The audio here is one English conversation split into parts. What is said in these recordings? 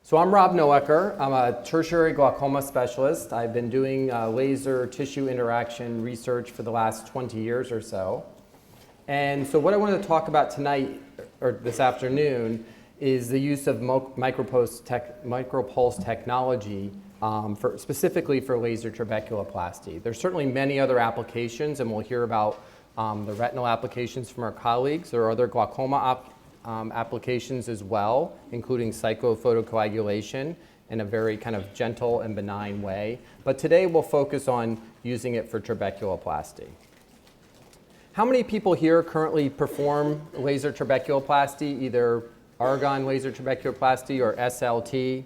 So I'm Rob Noecker. I'm a tertiary glaucoma specialist. I've been doing laser tissue interaction research for the last 20 years or so. And so what I wanted to talk about tonight, or this afternoon, is the use of MicroPulse technology specifically for laser trabeculoplasty. There's certainly many other applications, and we'll hear about the retinal applications from our colleagues. There are other glaucoma applications as well, including psychophotocoagulation in a very kind of gentle and benign way. But today we'll focus on using it for trabeculoplasty. How many people here currently perform laser trabeculoplasty, either argon laser trabeculoplasty or SLT?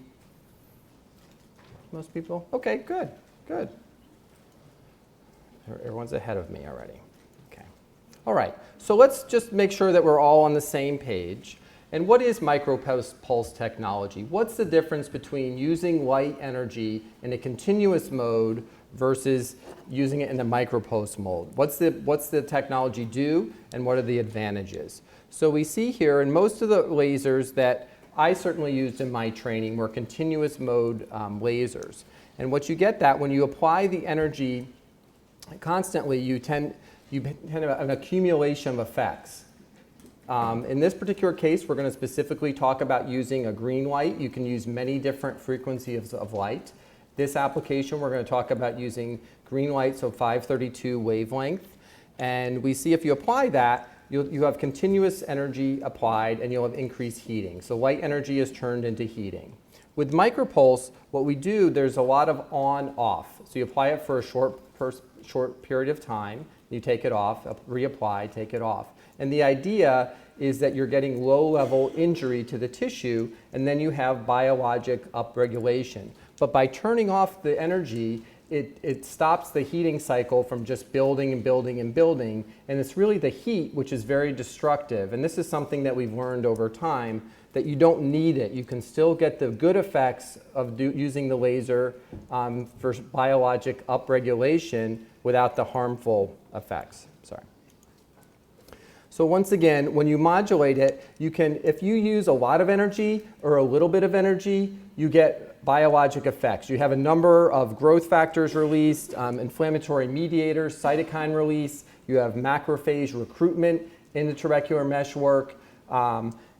Most people? Okay, good, good. Everyone's ahead of me already. Okay. All right, so let's just make sure that we're all on the same page. And what is MicroPulse technology? What's the difference between using light energy in a continuous mode versus using it in the MicroPulse mode? What's the technology do, and what are the advantages? So we see here, in most of the lasers that I certainly used in my training were continuous mode lasers. And what you get that when you apply the energy constantly, you tend to have an accumulation of effects. In this particular case, we're going to specifically talk about using a green light. You can use many different frequencies of light. This application, we're going to talk about using green light, so 532 wavelength. And we see if you apply that, you have continuous energy applied, and you'll have increased heating. So light energy is turned into heating. With MicroPulse, what we do, there's a lot of on-off. So you apply it for a short period of time. You take it off, reapply, take it off. And the idea is that you're getting low-level injury to the tissue, and then you have biologic upregulation. But by turning off the energy, it stops the heating cycle from just building and building and building, and it's really the heat which is very destructive. And this is something that we've learned over time, that you don't need it. You can still get the good effects of using the laser for biologic upregulation without the harmful effects. Sorry. So once again, when you modulate it, you can, if you use a lot of energy or a little bit of energy, you get biologic effects. You have a number of growth factors released, inflammatory mediators, cytokine release. You have macrophage recruitment in the trabecular meshwork.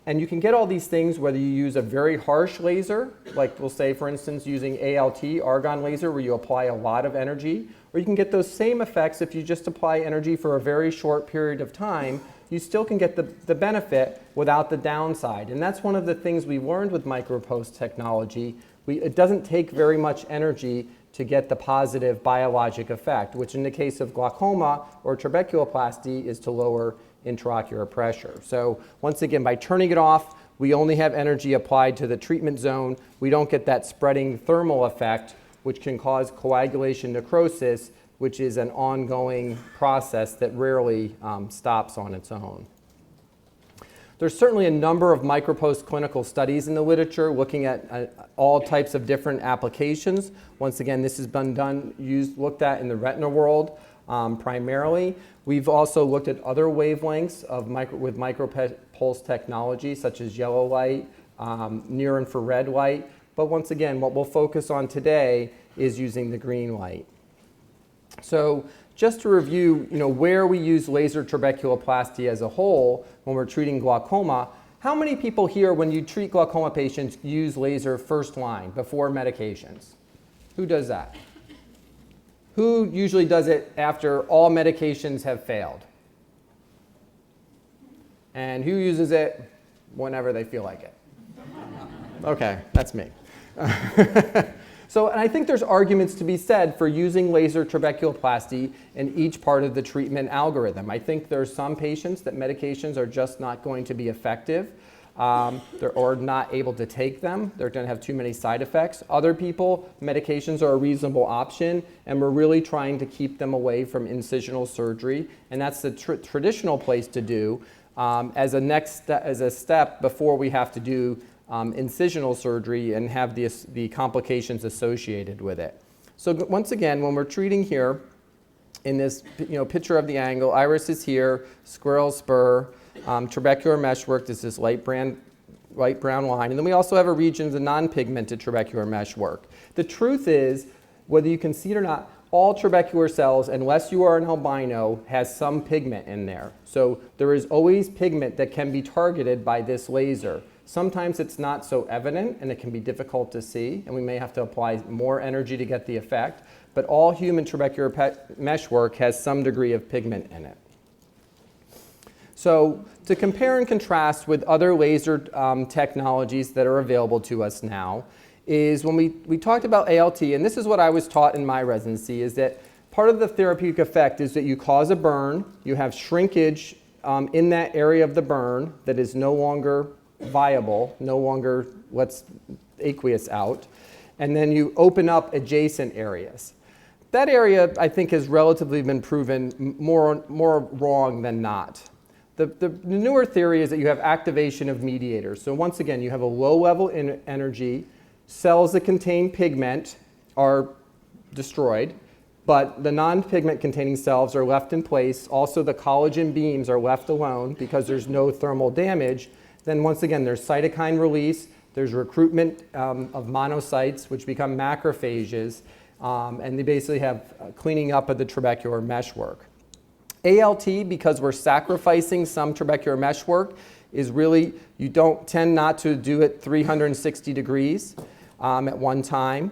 And you can get all these things whether you use a very harsh laser, like we'll say, for instance, using ALT, argon laser, where you apply a lot of energy, or you can get those same effects if you just apply energy for a very short period of time. You still can get the benefit without the downside. And that's one of the things we learned with MicroPulse technology. It doesn't take very much energy to get the positive biologic effect, which in the case of glaucoma or trabeculoplasty is to lower intraocular pressure. So once again, by turning it off, we only have energy applied to the treatment zone. We don't get that spreading thermal effect, which can cause coagulation necrosis, which is an ongoing process that rarely stops on its own. There's certainly a number of MicroPulse clinical studies in the literature looking at all types of different applications. Once again, this has been looked at in the retina world primarily. We've also looked at other wavelengths with MicroPulse technology, such as yellow light, near-infrared light. But once again, what we'll focus on today is using the green light. So just to review, where we use laser trabeculoplasty as a whole when we're treating glaucoma, how many people here, when you treat glaucoma patients, use laser first line before medications? Who does that? Who usually does it after all medications have failed? And who uses it whenever they feel like it? Okay, that's me. So, and I think there's arguments to be said for using laser trabeculoplasty in each part of the treatment algorithm. I think there's some patients that medications are just not going to be effective or not able to take them. They're going to have too many side effects. Other people, medications are a reasonable option, and we're really trying to keep them away from incisional surgery, and that's the traditional place to do as a step before we have to do incisional surgery and have the complications associated with it. So once again, when we're treating here, in this picture of the angle, iris is here, scleral spur, trabecular meshwork, this is light band brown line. And then we also have a region of the non-pigmented trabecular meshwork. The truth is, whether you can see it or not, all trabecular cells, unless you are an albino, has some pigment in there. So there is always pigment that can be targeted by this laser. Sometimes it's not so evident and it can be difficult to see, and we may have to apply more energy to get the effect. But all human trabecular meshwork has some degree of pigment in it. So to compare and contrast with other laser technologies that are available to us now, is when we talked about ALT, and this is what I was taught in my residency, is that part of the therapeutic effect is that you cause a burn, you have shrinkage in that area of the burn that is no longer viable, no longer lets aqueous out, and then you open up adjacent areas. That area, I think, has relatively been proven more wrong than not. The newer theory is that you have activation of mediators. So once again, you have a low level energy. Cells that contain pigment are destroyed, but the non-pigment containing cells are left in place. Also, the collagen beams are left alone because there's no thermal damage. Then once again, there's cytokine release, there's recruitment of monocytes, which become macrophages, and they basically have cleaning up of the trabecular meshwork. ALT, because we're sacrificing some trabecular meshwork, is really, you don't tend not to do it 360 degrees at one time,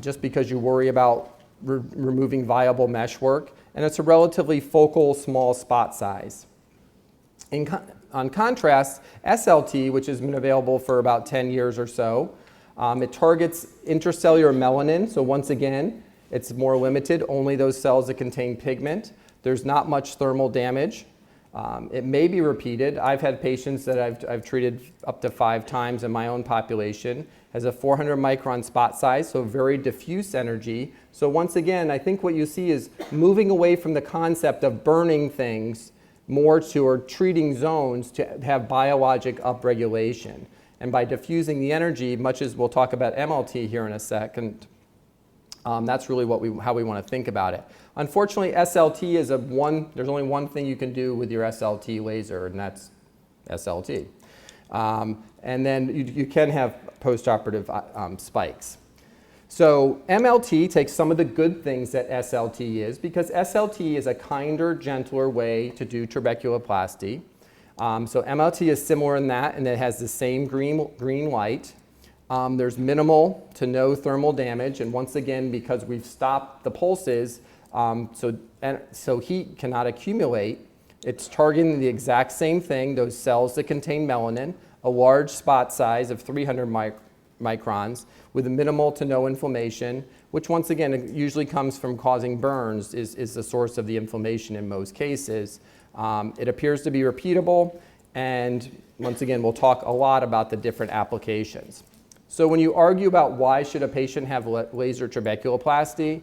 just because you worry about removing viable meshwork, and it's a relatively focal, small spot size. On contrast, SLT, which has been available for about 10 years or so, it targets intracellular melanin, so once again, it's more limited, only those cells that contain pigment. There's not much thermal damage. It may be repeated. I've had patients that I've treated up to 5 times in my own population. Has a 400 micron spot size, so very diffuse energy. So once again, I think what you see is moving away from the concept of burning things more to or treating zones to have biologic upregulation. And by diffusing the energy, much as we'll talk about MLT here in a second, that's really how we want to think about it. Unfortunately, SLT is there's only one thing you can do with your SLT laser, and that's SLT. And then you can have postoperative spikes. So MLT takes some of the good things that SLT is, because SLT is a kinder, gentler way to do trabeculoplasty. So MLT is similar in that, and it has the same green light. There's minimal to no thermal damage, and once again, because we've stopped the pulses, so heat cannot accumulate, it's targeting the exact same thing, those cells that contain melanin, a large spot size of 300 microns with a minimal to no inflammation, which once again usually comes from causing burns, is the source of the inflammation in most cases. It appears to be repeatable, and once again, we'll talk a lot about the different applications. So when you argue about why should a patient have laser trabeculoplasty,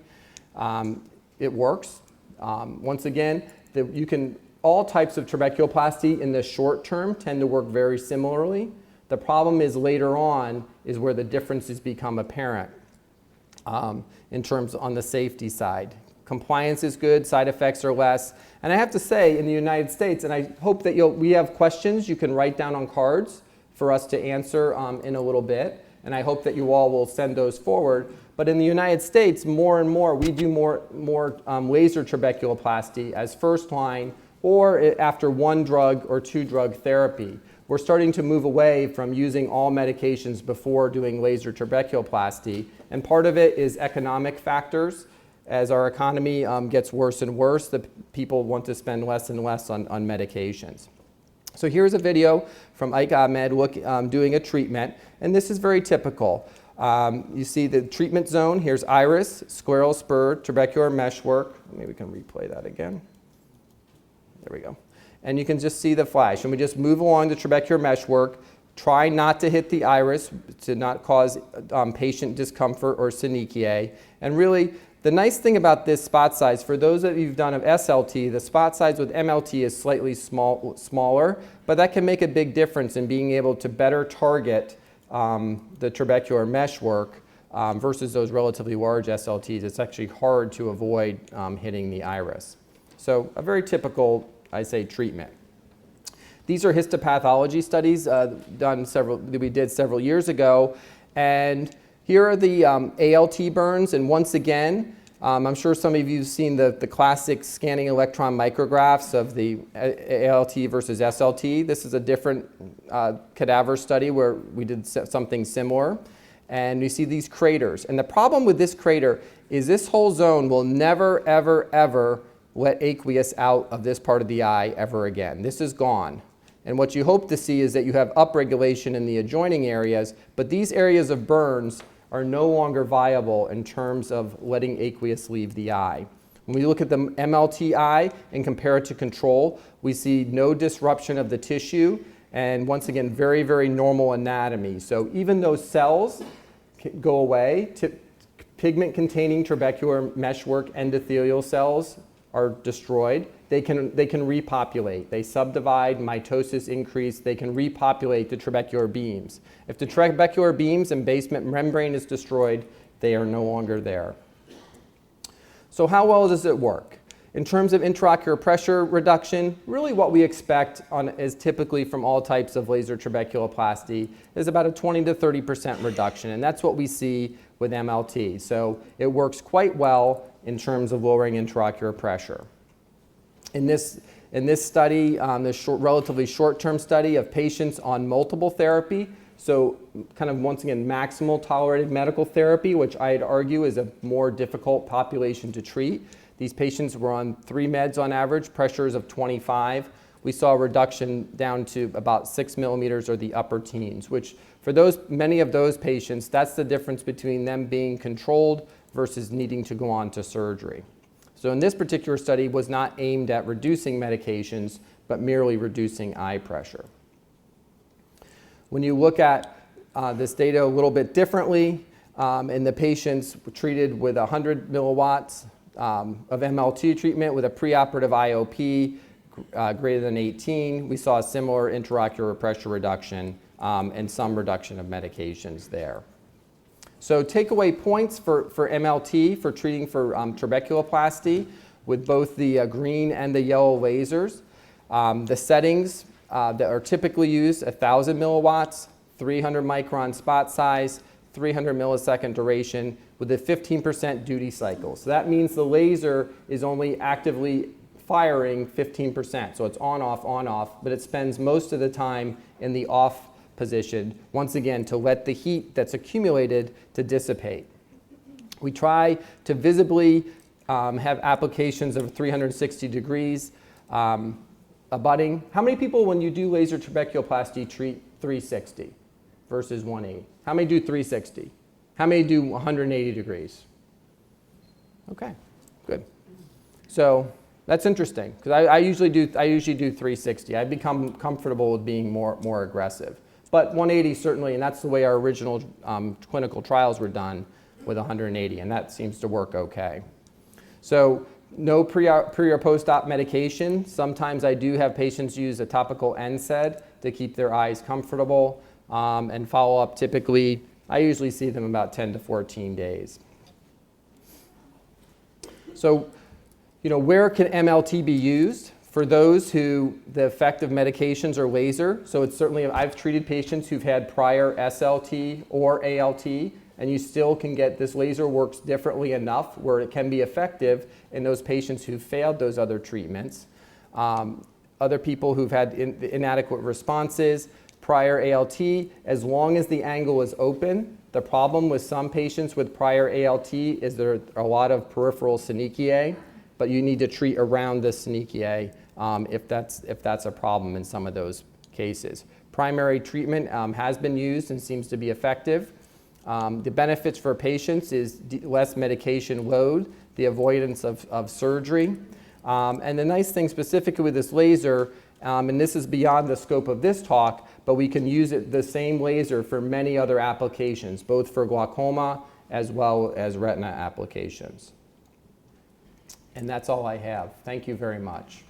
it works. Once again, all types of trabeculoplasty in the short term tend to work very similarly. The problem is later on is where the differences become apparent in terms on the safety side. Compliance is good, side effects are less. And I have to say, in the United States, and I hope that we have questions you can write down on cards for us to answer in a little bit. And I hope that you all will send those forward. But in the United States, more and more, we do more laser trabeculoplasty as first line or after 1 drug or 2 drug therapy. We're starting to move away from using all medications before doing laser trabeculoplasty. And part of it is economic factors. As our economy gets worse and worse, the people want to spend less and less on medications. So here's a video from Ike Ahmed doing a treatment, and this is very typical. You see the treatment zone. Here's iris, scleral spur, trabecular meshwork. Maybe we can replay that again. There we go. And you can just see the flash. And we just move along the trabecular meshwork. Try not to hit the iris to not cause patient discomfort or synechiae. And really, the nice thing about this spot size, for those of you who've done of SLT, the spot size with MLT is slightly smaller, but that can make a big difference in being able to better target the trabecular meshwork versus those relatively large SLTs. It's actually hard to avoid hitting the iris. So a very typical, I say, treatment. These are histopathology studies that we did several years ago. And here are the ALT burns. And once again, I'm sure some of you have seen the classic scanning electron micrographs of the ALT versus SLT. This is a different cadaver study where we did something similar. And you see these craters. And the problem with this crater is this whole zone will never, ever, ever let aqueous out of this part of the eye ever again. This is gone. And what you hope to see is that you have upregulation in the adjoining areas, but these areas of burns are no longer viable in terms of letting aqueous leave the eye. When we look at the MLT eye and compare it to control, we see no disruption of the tissue, and once again, very, very normal anatomy. So even though cells go away, pigment-containing trabecular meshwork endothelial cells are destroyed, they can repopulate. They subdivide, mitosis increase, they can repopulate the trabecular beams. If the trabecular beams and basement membrane is destroyed, they are no longer there. So how well does it work? In terms of intraocular pressure reduction, really what we expect is typically from all types of laser trabeculoplasty is about a 20 to 30% reduction, and that's what we see with MLT. So it works quite well in terms of lowering intraocular pressure. In this study, this relatively short-term study of patients on multiple therapy, so kind of once again maximal tolerated medical therapy, which I'd argue is a more difficult population to treat. These patients were on 3 meds on average, pressures of 25. We saw a reduction down to about 6 millimeters or the upper teens, which for many of those patients, that's the difference between them being controlled versus needing to go on to surgery. So in this particular study was not aimed at reducing medications, but merely reducing eye pressure. When you look at this data a little bit differently, in the patients treated with 100 milliwatts of MLT treatment with a preoperative IOP greater than 18, we saw a similar intraocular pressure reduction and some reduction of medications there. So takeaway points for MLT for treating for trabeculoplasty with both the green and the yellow lasers. The settings that are typically used, 1,000 milliwatts, 300 micron spot size, 300 millisecond duration with a 15% duty cycle. So that means the laser is only actively firing 15%. So it's on, off, but it spends most of the time in the off position, once again, to let the heat that's accumulated to dissipate. We try to visibly have applications of 360 degrees abutting. How many people, when you do laser trabeculoplasty, treat 360 versus 180? How many do 360? How many do 180 degrees? Okay, good. So that's interesting because I usually do 360. I've become comfortable with being more aggressive. But 180 certainly, and that's the way our original clinical trials were done with 180, and that seems to work okay. So no pre or post-op medication. Sometimes I do have patients use a topical NSAID to keep their eyes comfortable, and follow up typically, I usually see them about 10 to 14 days. So, where can MLT be used? For those who the effect of medications are laser, so it's certainly, I've treated patients who've had prior SLT or ALT, and you still can get, this laser works differently enough where it can be effective in those patients who've failed those other treatments. Other people who've had inadequate responses, prior ALT, as long as the angle is open. The problem with some patients with prior ALT is there are a lot of peripheral synechiae, but you need to treat around the synechiae if that's a problem in some of those cases. Primary treatment has been used and seems to be effective. The benefits for patients is less medication load, the avoidance of surgery. And the nice thing specifically with this laser, and this is beyond the scope of this talk, but we can use the same laser for many other applications, both for glaucoma as well as retina applications. And that's all I have. Thank you very much.